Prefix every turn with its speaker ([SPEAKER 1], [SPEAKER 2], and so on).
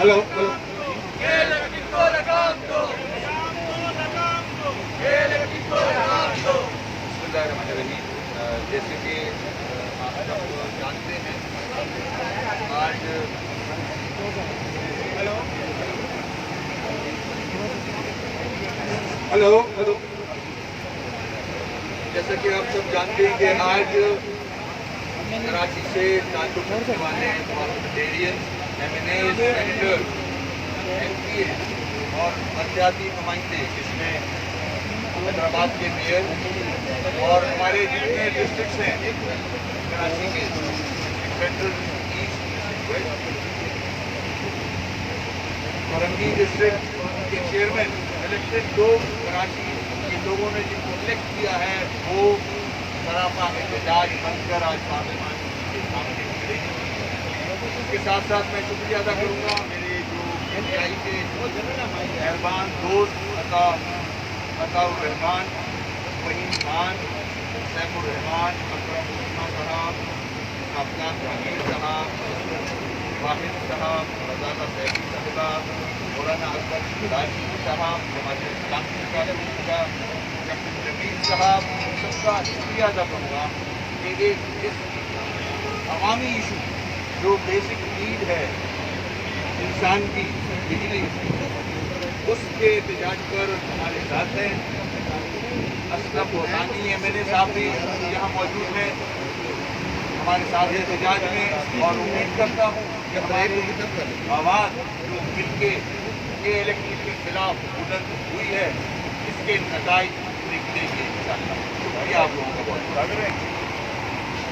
[SPEAKER 1] Hello
[SPEAKER 2] जैसे कि आप सब जानते हैं, आज
[SPEAKER 1] हेलो हेलो
[SPEAKER 2] जैसा कि आप सब जानते हैं कि आज कराची से ताल्लुक रखने वाले पार्लियामेंटेरियन, एमएनए, सेनेटर, एमपी और पंचायती नुमाइंदे, जिसमें हैदराबाद के मेयर और हमारे जितने डिस्ट्रिक्ट्स हैं कराची के, central, east, west, Orangi district के चेयरमैन इलेक्टेड लोग, कराची के लोगों ने जिनको इलेक्ट किया है, वो सरापा एहतजाज बनकर आज पार्लियामेंट के सामने खड़े हैं। इसके साथ साथ मैं शुक्रिया अदा करूँगा मेरे जो एनआई के मेहरबान दोस्त अताउर रहमान, वहीम खान, सैफुर रहमान, अकरम उस्मा साहब, अफगान जहांगीर साहब, वाहिद साहब, रज़ाना सैफी साहिबा, मौलाना अकबर शिदाजी साहब, जमात इस्लामी का कैप्टन जमील साहब, सबका शुक्रिया अदा करूँगा कि इस अवामी इशू जो बेसिक नीड है इंसान की, बिजली, उसके एहतजाज पर हमारे साथ हैं। असलम होसानी एमएनए साहब भी यहाँ मौजूद हैं हमारे साथ एहतजाज में, और उम्मीद करता हूँ कि हमारी आवाज़ जो मिलके ये इलेक्शन के खिलाफ बुलंद हुई है, इसके नताइज निकलेंगे इंशाअल्लाह। शुक्रिया आप लोगों का बहुत।